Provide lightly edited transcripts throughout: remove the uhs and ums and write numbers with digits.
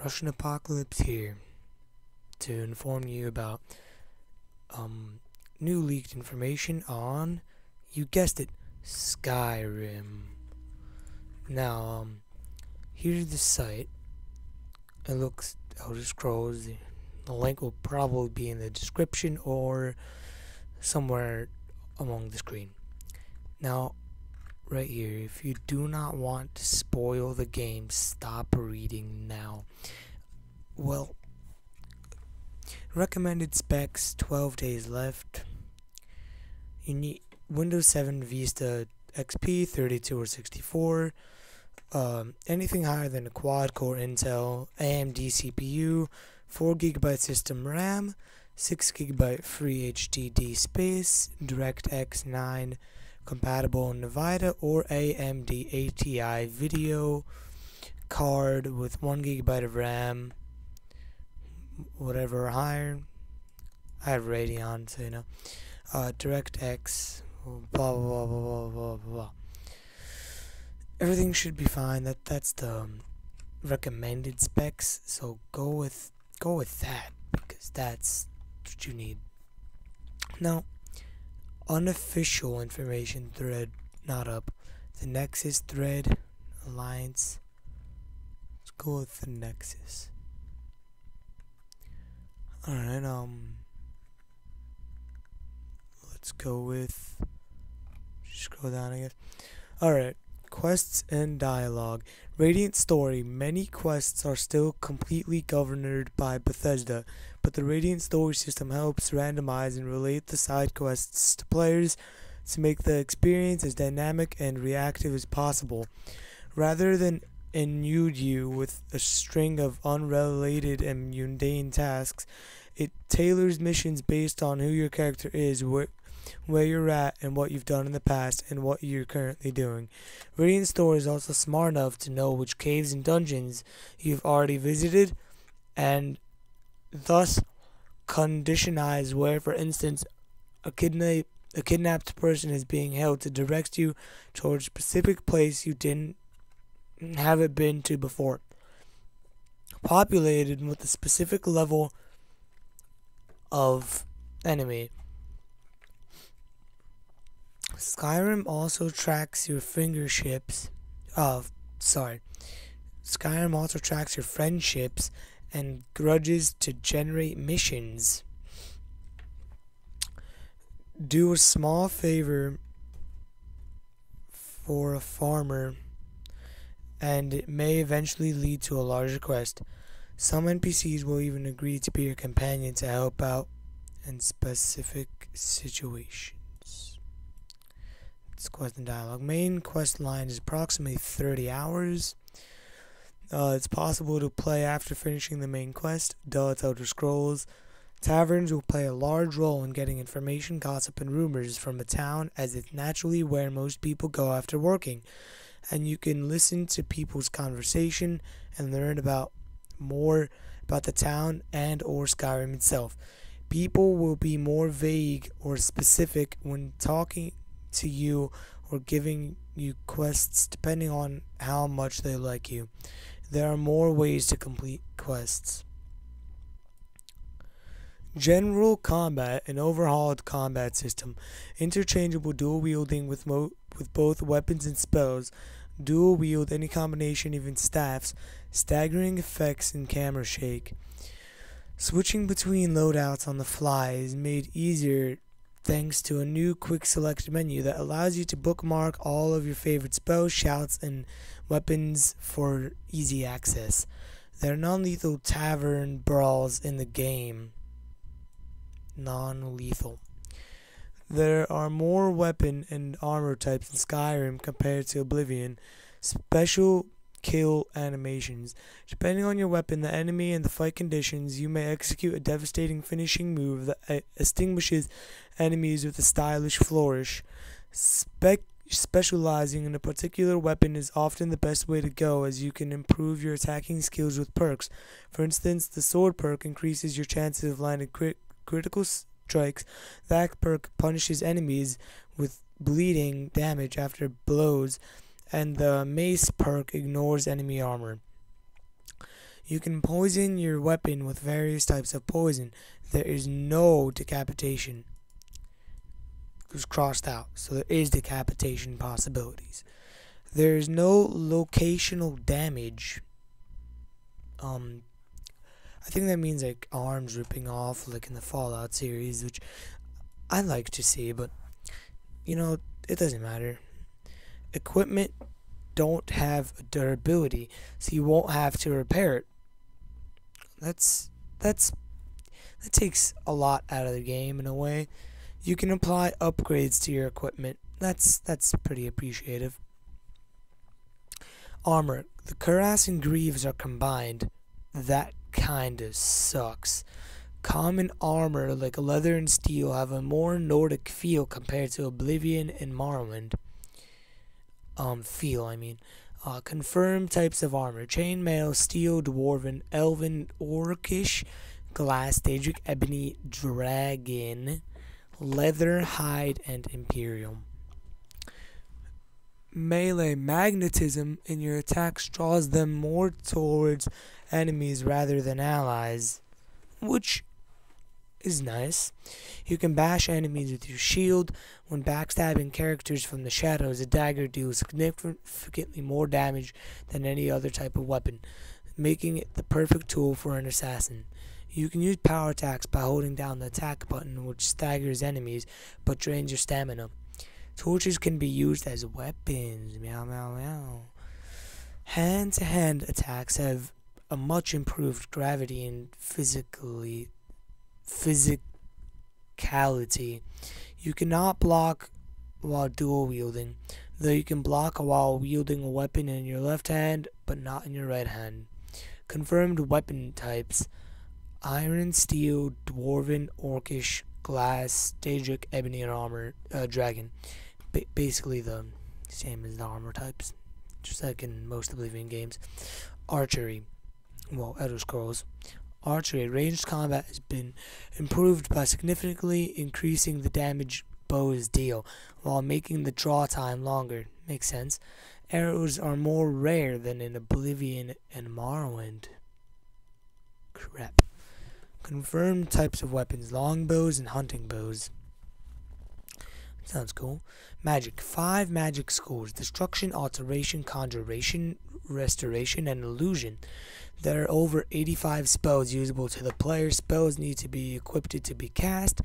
Russianapocalypse here to inform you about new leaked information on, you guessed it, Skyrim. Now, here's the site. It looks Elder Scrolls. The link will probably be in the description or somewhere along the screen. Now, right here, if you do not want to spoil the game, stop reading now. Well, recommended specs, 12 days left. You need Windows 7 Vista XP, 32 or 64. Anything higher than a quad-core Intel AMD CPU, 4GB system RAM, 6GB free HDD space, DirectX 9 compatible NVIDIA or AMD ATI video card with 1GB of RAM, whatever higher. I have Radeon, so you know. DirectX, blah blah blah blah blah blah. Everything should be fine. That's the recommended specs. So go with that, because that's what you need. Now, unofficial information thread not up. The Nexus thread alliance. Let's go with the Nexus. Alright, let's go with, scroll down again. Alright, quests and dialogue. Radiant story. Many quests are still completely governed by Bethesda, but the Radiant story system helps randomize and relate the side quests to players to make the experience as dynamic and reactive as possible. Rather than inunde you with a string of unrelated and mundane tasks, it tailors missions based on who your character is, where you're at, and what you've done in the past, and what you're currently doing. Radiant Store is also smart enough to know which caves and dungeons you've already visited, and thus conditionize where, for instance, a kidnapped person is being held to direct you towards a specific place you haven't been to before. Populated with a specific level of enemy. Skyrim also tracks your friendships and grudges to generate missions. Do a small favor for a farmer, and it may eventually lead to a larger quest. Some NPCs will even agree to be your companion to help out in specific situations. It's quest and dialogue. Main quest line is approximately 30 hours. It's possible to play after finishing the main quest. It's Elder Scrolls. Taverns will play a large role in getting information, gossip, and rumors from a town, as it's naturally where most people go after working. And you can listen to people's conversation and learn more about the town and or Skyrim itself. People will be more vague or specific when talking to you or giving you quests depending on how much they like you. There are more ways to complete quests. General combat, an overhauled combat system, interchangeable dual wielding with both weapons and spells, dual wield any combination, even staffs, staggering effects and camera shake. Switching between loadouts on the fly is made easier thanks to a new quick select menu that allows you to bookmark all of your favorite spells, shouts, and weapons for easy access. There are non-lethal tavern brawls in the game. Non-lethal. There are more weapon and armor types in Skyrim compared to Oblivion. Special kill animations. Depending on your weapon, the enemy, and the fight conditions, you may execute a devastating finishing move that extinguishes enemies with a stylish flourish. Specializing in a particular weapon is often the best way to go, as you can improve your attacking skills with perks. For instance, the sword perk increases your chances of landing critical strikes. That perk punishes enemies with bleeding damage after blows, and the mace perk ignores enemy armor. You can poison your weapon with various types of poison. There is no decapitation. It was crossed out, so there is decapitation possibilities. There is no locational damage. I think that means like arms ripping off, like in the Fallout series, which I like to see, but it doesn't matter. Equipment don't have durability, so you won't have to repair it. That takes a lot out of the game in a way. You can apply upgrades to your equipment. That's pretty appreciative. Armor. The cuirass and greaves are combined. That kinda sucks. Common armor like leather and steel have a more Nordic feel compared to Oblivion and Morrowind. Confirmed types of armor: chainmail, steel, dwarven, elven, orcish, glass, daedric, ebony, dragon, leather, hide, and imperial. Melee. Magnetism in your attacks draws them more towards enemies rather than allies, which is nice. You can bash enemies with your shield. When backstabbing characters from the shadows, a dagger deals significantly more damage than any other type of weapon, making it the perfect tool for an assassin. You can use power attacks by holding down the attack button, which staggers enemies but drains your stamina. Torches can be used as weapons. Meow, meow, meow. Hand-to-hand attacks have a much improved gravity and physicality. You cannot block while dual wielding, though you can block while wielding a weapon in your left hand, but not in your right hand. Confirmed weapon types: iron, steel, dwarven, orcish, glass, daedric, ebony, and armor, dragon. Basically the same as the armor types, just like in most Oblivion games. Archery. Elder Scrolls. Archery. Ranged combat has been improved by significantly increasing the damage bows deal, while making the draw time longer. Makes sense. Arrows are more rare than in Oblivion and Morrowind. Crap. Confirmed types of weapons: longbows and hunting bows. Sounds cool. Magic. 5 magic schools: destruction, alteration, conjuration, restoration, and illusion. There are over 85 spells usable to the player. Spells need to be equipped to be cast.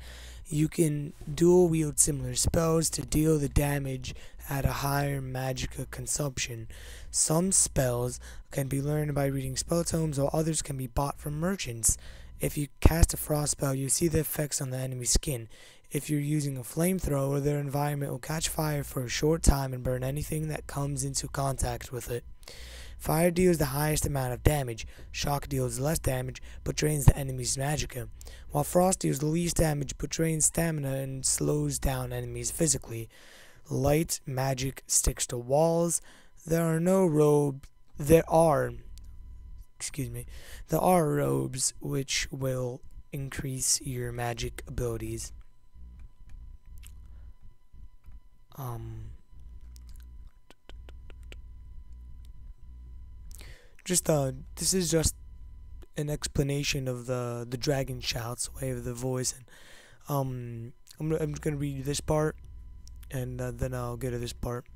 You can dual wield similar spells to deal the damage at a higher magic consumption. Some spells can be learned by reading spell tomes, while others can be bought from merchants. If you cast a frost spell, you see the effects on the enemy's skin. If you're using a flamethrower, their environment will catch fire for a short time and burn anything that comes into contact with it. Fire deals the highest amount of damage. Shock deals less damage, but drains the enemy's magicka. While Frost deals the least damage, but drains stamina and slows down enemies physically. Light magic sticks to walls. There are robes which will increase your magic abilities. This is just an explanation of the dragon shouts way of the voice, and I'm gonna read this part, and then I'll get to this part.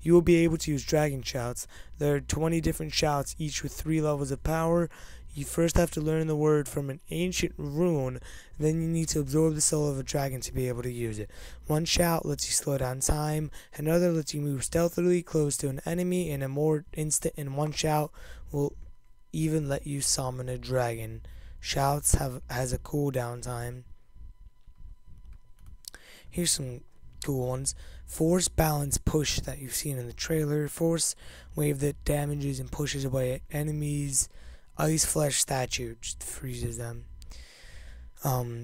You will be able to use dragon shouts. There are 20 different shouts, each with 3 levels of power. You first have to learn the word from an ancient rune, then you need to absorb the soul of a dragon to be able to use it. One shout lets you slow down time, another lets you move stealthily close to an enemy, and one shout will even let you summon a dragon. Shouts has a cooldown time. Here's some cool ones. Force, balance, push that you've seen in the trailer. Force, wave that damages and pushes away enemies. Ice Flesh statue just freezes them.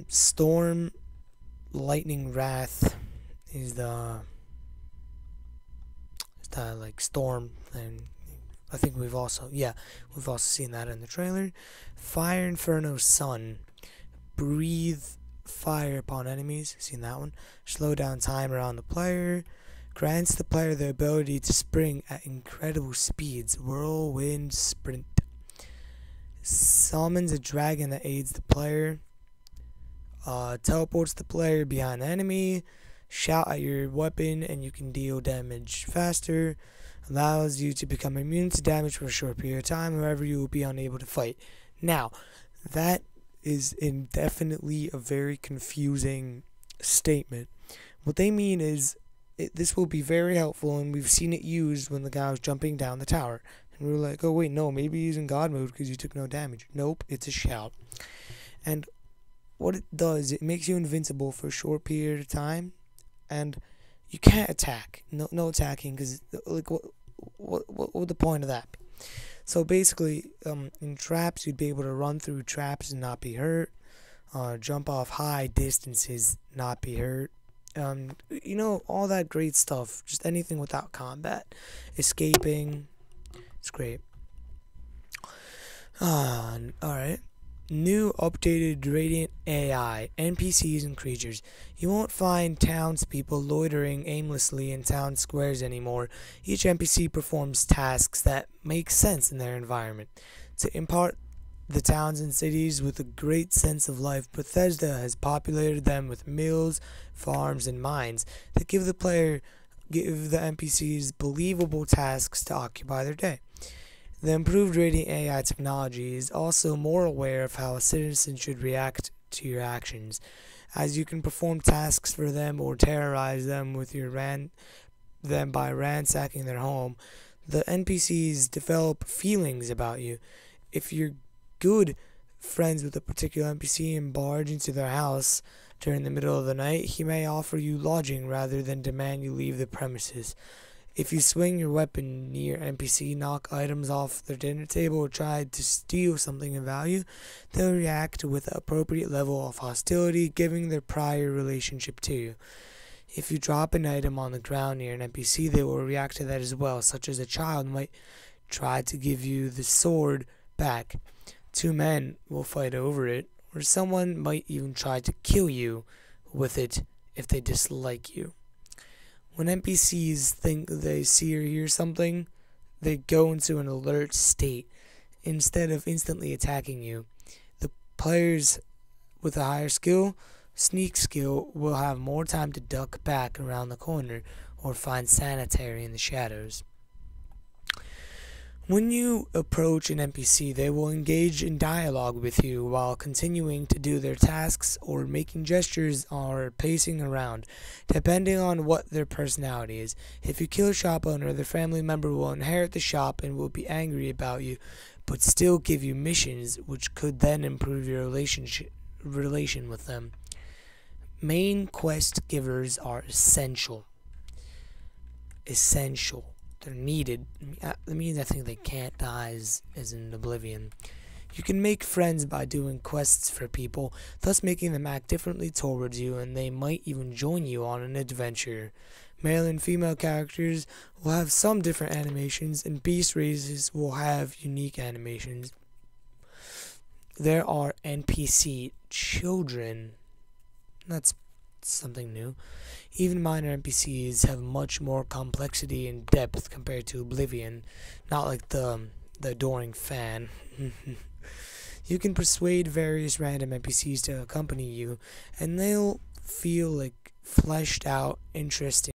Storm, lightning, wrath is the like storm thing. I think we've also seen that in the trailer. Fire, inferno, sun, breathe fire upon enemies. Seen that one. Slow down time around the player. Grants the player the ability to spring at incredible speeds. Whirlwind sprint. summons a dragon that aids the player, teleports the player behind the enemy, shout at your weapon and you can deal damage faster, allows you to become immune to damage for a short period of time wherever you will be unable to fight. Now, that is definitely a very confusing statement. What they mean is this will be very helpful, and we've seen it used when the guy was jumping down the tower. And we were like, oh wait, no, maybe he's in God mode because you took no damage. Nope, it's a shout. And what it does, it makes you invincible for a short period of time, and you can't attack. No attacking, because like what would the point of that be? So basically, in traps, you'd be able to run through traps and not be hurt. Jump off high distances, not be hurt. All that great stuff. Just anything without combat. Escaping. It's great. Alright. New updated Radiant AI, NPCs and creatures. You won't find townspeople loitering aimlessly in town squares anymore. Each NPC performs tasks that make sense in their environment. To impart the towns and cities with a great sense of life, Bethesda has populated them with mills, farms, and mines that give the NPCs believable tasks to occupy their day. The improved Radiant AI technology is also more aware of how a citizen should react to your actions, as you can perform tasks for them or terrorize them with them by ransacking their home. The NPCs develop feelings about you. If you're good friends with a particular NPC and barge into their house during the middle of the night, he may offer you lodging rather than demand you leave the premises. If you swing your weapon near NPC, knock items off their dinner table, or try to steal something of value, they'll react with an appropriate level of hostility, giving their prior relationship to you. If you drop an item on the ground near an NPC, they will react to that as well, such as a child might try to give you the sword back. Two men will fight over it, or someone might even try to kill you with it if they dislike you. When NPCs think they see or hear something, they go into an alert state instead of instantly attacking you. The players with a higher skill, sneak skill, will have more time to duck back around the corner or find sanitary in the shadows. When you approach an NPC, they will engage in dialogue with you while continuing to do their tasks or making gestures or pacing around, depending on what their personality is. If you kill a shop owner, the family member will inherit the shop and will be angry about you, but still give you missions, which could then improve your relation with them. Main quest givers are essential. They're needed. That means I think they can't die as in Oblivion. You can make friends by doing quests for people, thus making them act differently towards you, and they might even join you on an adventure. Male and female characters will have some different animations, and beast races will have unique animations. There are NPC children. That's something new. Even minor NPCs have much more complexity and depth compared to Oblivion, not like the adoring fan. You can persuade various random NPCs to accompany you, and they'll feel like fleshed out, interesting